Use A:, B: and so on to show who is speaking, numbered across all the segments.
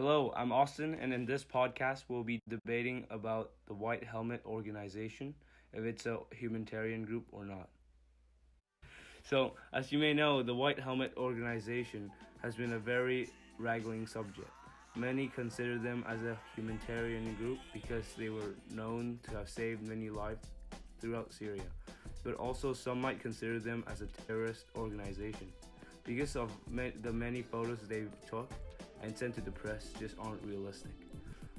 A: Hello, I'm Austin, and in this podcast, we'll be debating about the White Helmet Organization, if it's a humanitarian group or not. So, as you may know, the White Helmet Organization has been a very wrangling subject. Many consider them as a humanitarian group because they were known to have saved many lives throughout Syria, but also some might consider them as a terrorist organization because of the many photos they took and sent to the press just aren't realistic.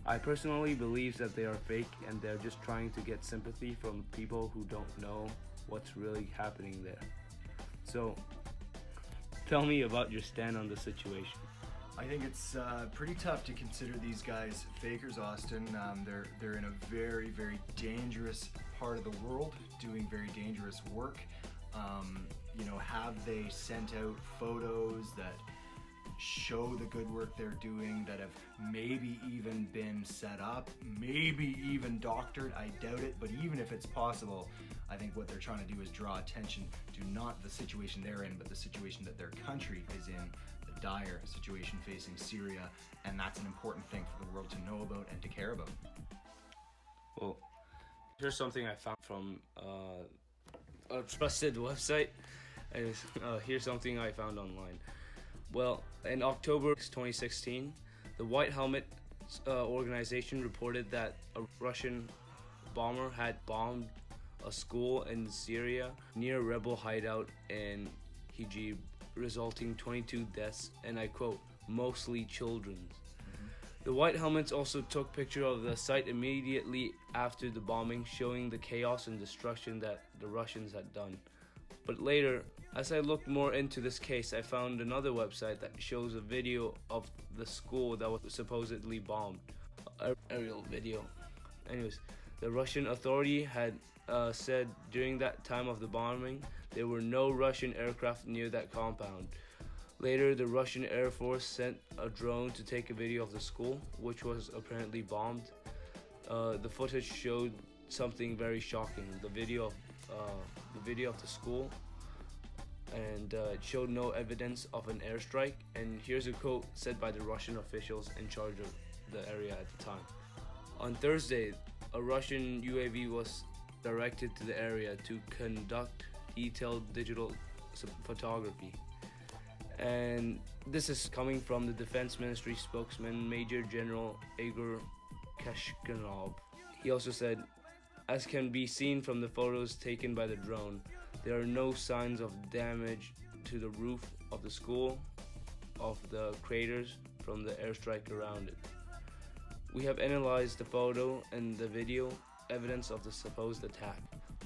A: I personally believe that they are fake and they're just trying to get sympathy from people who don't know what's really happening there. So, tell me about your stand on the situation.
B: I think it's pretty tough to consider these guys fakers, Austin. They're in a very, very dangerous part of the world, doing very dangerous work. Have they sent out photos that show the good work they're doing, that have maybe even been set up, maybe even doctored? I doubt it, but even if it's possible, I think what they're trying to do is draw attention to not the situation they're in, but the situation that their country is in, the dire situation facing Syria, and that's an important thing for the world to know about and to care about.
A: Well, here's something I found from a trusted website, and here's something I found online. Well, in October 2016, the White Helmet organization reported that a Russian bomber had bombed a school in Syria near a rebel hideout in Hijib, resulting 22 deaths, and I quote, mostly children. The White Helmets also took picture of the site immediately after the bombing, showing the chaos and destruction that the Russians had done. But later, as I looked more into this case, I found another website that shows a video of the school that was supposedly bombed. Aerial video. Anyways, the Russian authority had said during that time of the bombing, there were no Russian aircraft near that compound. Later, the Russian Air Force sent a drone to take a video of the school, which was apparently bombed. The footage showed something very shocking. The video of the school, and it showed no evidence of an airstrike. And here's a quote said by the Russian officials in charge of the area at the time. On Thursday, a Russian UAV was directed to the area to conduct detailed digital photography. And this is coming from the Defense Ministry spokesman, Major General Igor Kashkanov. He also said, as can be seen from the photos taken by the drone, there are no signs of damage to the roof of the school, of the craters from the airstrike around it. We have analyzed the photo and the video evidence of the supposed attack.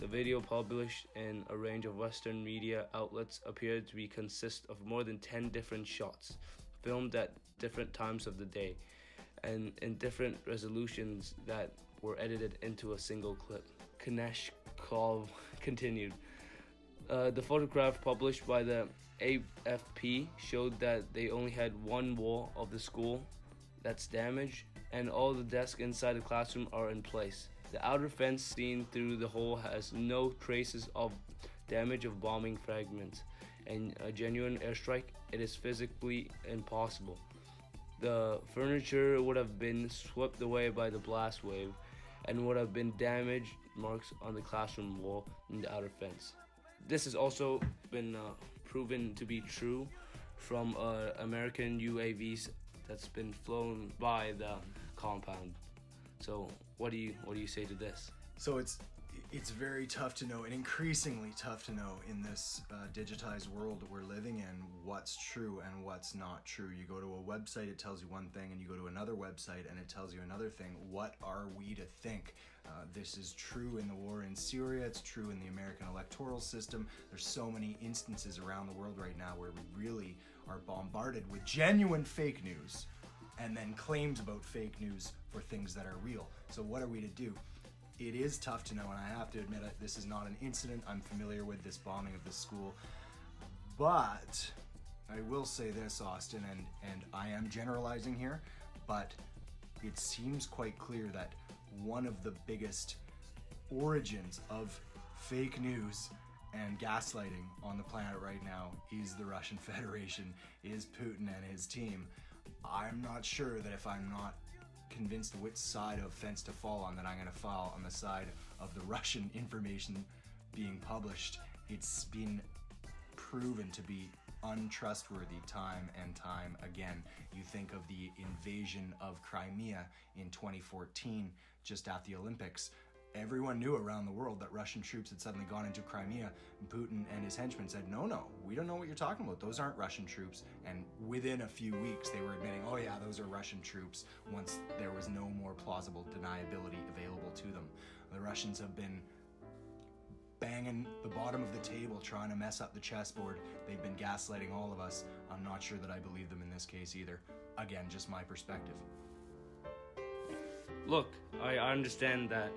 A: The video published in a range of Western media outlets appeared to consist of more than 10 different shots, filmed at different times of the day, and in different resolutions that were edited into a single clip. Kaneshkov continued. The photograph published by the AFP showed that they only had one wall of the school that's damaged, and all the desks inside the classroom are in place. The outer fence seen through the hole has no traces of damage of bombing fragments, and a genuine airstrike, it is physically impossible. The furniture would have been swept away by the blast wave and would have been damaged marks on the classroom wall and the outer fence. This has also been proven to be true from American UAVs that's been flown by the compound. So what do you say to this?
B: So it's very tough to know, and increasingly tough to know in this digitized world that we're living in, what's true and what's not true. You go to a website, it tells you one thing, and you go to another website and it tells you another thing. What are we to think? This is true in the war in Syria, it's true in the American electoral system. There's so many instances around the world right now where we really are bombarded with genuine fake news and then claims about fake news for things that are real. So what are we to do? It is tough to know, and I have to admit this is not an incident I'm familiar with, this bombing of this school. But I will say this, Austin, and I am generalizing here, but it seems quite clear that one of the biggest origins of fake news and gaslighting on the planet right now is the Russian Federation, is Putin and his team. I'm not sure that if I'm not convinced which side of fence to fall on, that I'm going to fall on the side of the Russian information being published. It's been proven to be untrustworthy time and time again. You think of the invasion of Crimea in 2014, just at the Olympics. Everyone knew around the world that Russian troops had suddenly gone into Crimea. Putin and his henchmen said, no, we don't know what you're talking about. Those aren't Russian troops. And within a few weeks, they were admitting, oh yeah, those are Russian troops, once there was no more plausible deniability available to them. The Russians have been banging the bottom of the table, trying to mess up the chessboard. They've been gaslighting all of us. I'm not sure that I believe them in this case either. Again, just my perspective.
A: Look, I understand that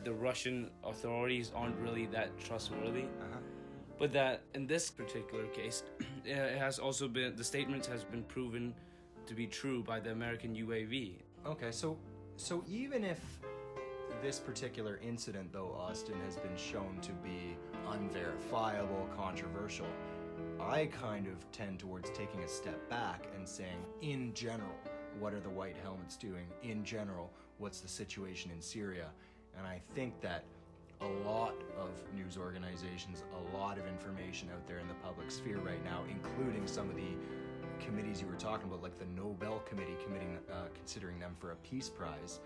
A: the Russian authorities aren't really that trustworthy, but that in this particular case, it has also been, the statement has been proven to be true by the American UAV.
B: Okay, so even if this particular incident, though, Austin, has been shown to be unverifiable, controversial, I kind of tend towards taking a step back and saying, in general, what are the White Helmets doing? In general, what's the situation in Syria? And I think that a lot of news organizations, a lot of information out there in the public sphere right now, including some of the committees you were talking about, like the Nobel Committee considering them for a peace prize,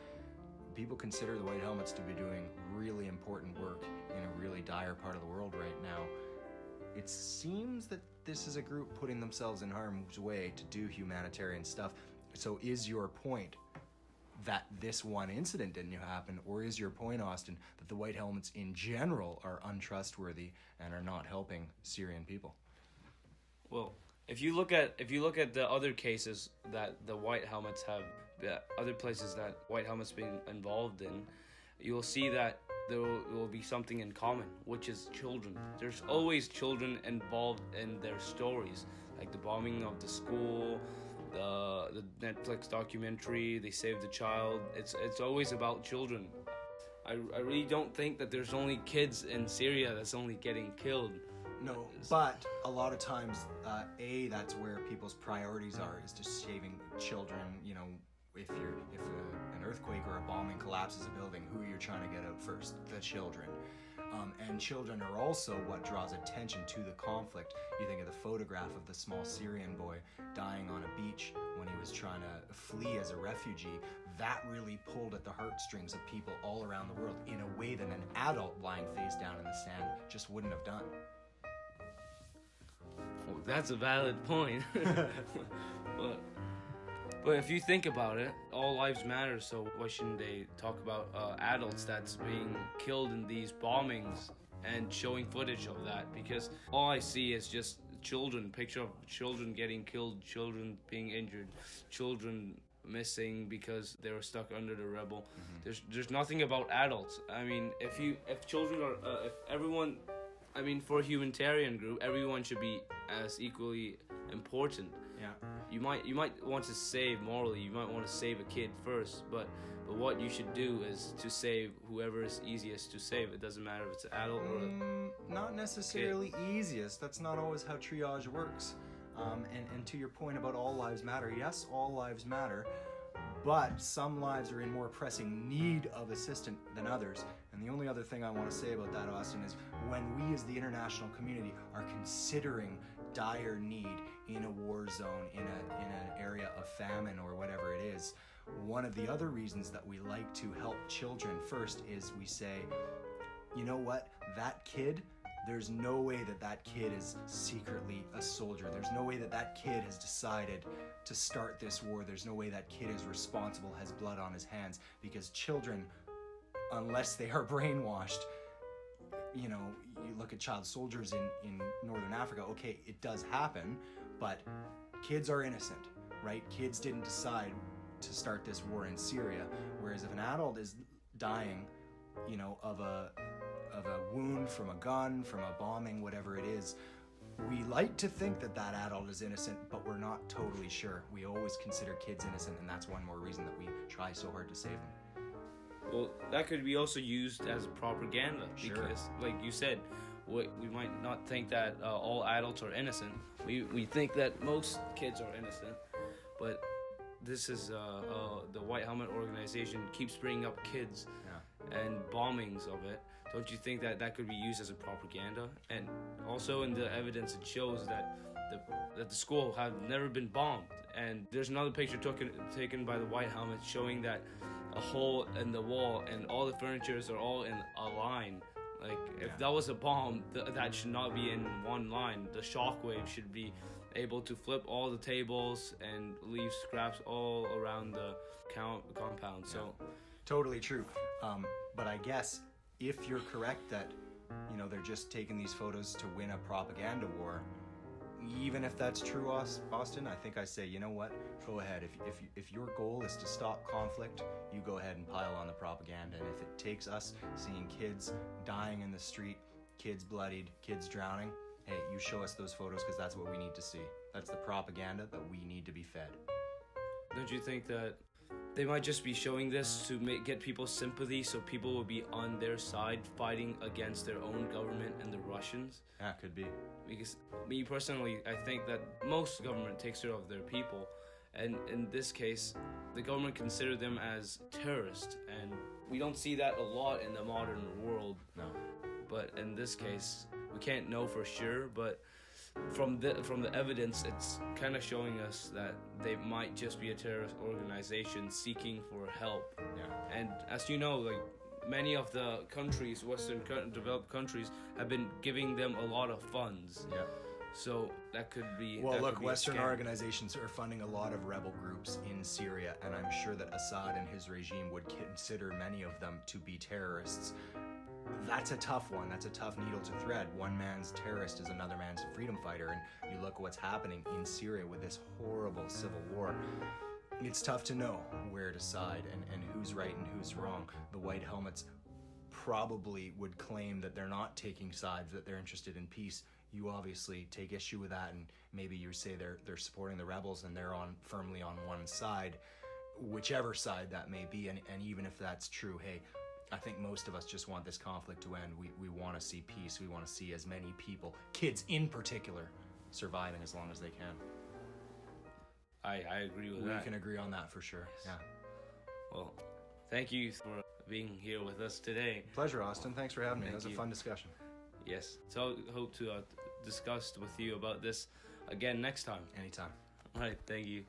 B: people consider the White Helmets to be doing really important work in a really dire part of the world right now. It seems that this is a group putting themselves in harm's way to do humanitarian stuff. So is your point that this one incident didn't happen, or is your point, Austin, that the White Helmets in general are untrustworthy and are not helping Syrian people?
A: Well, if you look at the other cases that the White Helmets have, other places that White Helmets been involved in, you'll see that there will be something in common, which is children. There's always children involved in their stories, like the bombing of the school, the Netflix documentary, They Saved the Child. It's always about children. I really don't think that there's only kids in Syria that's only getting killed.
B: No, but a lot of times, that's where people's priorities are, is to saving children. You know, if an earthquake or a bombing collapses a building, who are you trying to get out first? The children. And children are also what draws attention to the conflict. You think of the photograph of the small Syrian boy dying on a beach when he was trying to flee as a refugee. That really pulled at the heartstrings of people all around the world in a way that an adult lying face down in the sand just wouldn't have done.
A: Well, that's a valid point. But if you think about it, all lives matter, so why shouldn't they talk about adults that's being killed in these bombings and showing footage of that? Because all I see is just children, picture of children getting killed, children being injured, children missing because they were stuck under the rubble. Mm-hmm. There's nothing about adults. I mean, if children are, if everyone, I mean, for a humanitarian group, everyone should be as equally important.
B: Yeah.
A: You might want to save morally. You might want to save a kid first, but what you should do is to save whoever is easiest to save. It doesn't matter if it's an adult or
B: not necessarily easiest. That's not always how triage works. And to your point about all lives matter, yes, all lives matter, but some lives are in more pressing need of assistance than others. And the only other thing I want to say about that, Austin, is when we as the international community are considering dire need in a war zone, in an area of famine or whatever it is, one of the other reasons that we like to help children first is we say, you know what, that kid, there's no way that kid is secretly a soldier. There's no way that kid has decided to start this war. There's no way that kid is responsible, has blood on his hands, because children, unless they are brainwashed, you know, you look at child soldiers in Northern Africa, okay, it does happen, but kids are innocent, right? Kids didn't decide to start this war in Syria, whereas if an adult is dying, you know, of a wound from a gun, from a bombing, whatever it is, we like to think that adult is innocent, but we're not totally sure. We always consider kids innocent, and that's one more reason that we try so hard to save them.
A: Well, that could be also used as propaganda, because, like you said, we might not think that all adults are innocent. We think that most kids are innocent, but this is the White Helmet organization keeps bringing up kids and bombings of it. Don't you think that that could be used as a propaganda? And also in the evidence, it shows that the school have never been bombed. And there's another picture taken by the White Helmet showing that a hole in the wall and all the furnitures are all in a line. Like, if that was a bomb, that should not be in one line. The shockwave should be able to flip all the tables and leave scraps all around the compound. So,
B: totally true. But I guess if you're correct that, you know, they're just taking these photos to win a propaganda war, even if that's true, Austin, I think I say, you know what? Go ahead. If your goal is to stop conflict, you go ahead and pile on the propaganda. And if it takes us seeing kids dying in the street, kids bloodied, kids drowning, hey, you show us those photos because that's what we need to see. That's the propaganda that we need to be fed.
A: Don't you think that they might just be showing this to get people's sympathy so people will be on their side fighting against their own government and the Russians?
B: Yeah, could be.
A: Because me personally, I think that most government takes care of their people, and in this case, the government consider them as terrorists, and we don't see that a lot in the modern world.
B: No.
A: But in this case, we can't know for sure, but from the evidence, it's kind of showing us that they might just be a terrorist organization seeking for help.
B: Yeah.
A: And as you know, like, many of the countries, Western developed countries, have been giving them a lot of funds.
B: Yeah.
A: So that could be.
B: Well,
A: that
B: look,
A: could be
B: Western
A: a scam.
B: organizations are funding a lot of rebel groups in Syria, and I'm sure that Assad and his regime would consider many of them to be terrorists. That's a tough one. That's a tough needle to thread. One man's terrorist is another man's freedom fighter, and you look what's happening in Syria with this horrible civil war. It's tough to know where to side and who's right and who's wrong. The White Helmets probably would claim that they're not taking sides, that they're interested in peace. You obviously take issue with that, and maybe you say they're supporting the rebels and they're firmly on one side, whichever side that may be. And even if that's true, hey, I think most of us just want this conflict to end. We want to see peace. We want to see as many people, kids in particular, surviving as long as they can.
A: I agree with that.
B: We can agree on that for sure.
A: Yes.
B: Yeah.
A: Well, thank you for being here with us today.
B: Pleasure, Austin. Thanks for having me. That was a
A: you.
B: fun discussion.
A: Yes. So hope to discuss with you about this again next time.
B: Anytime.
A: All right. Thank you.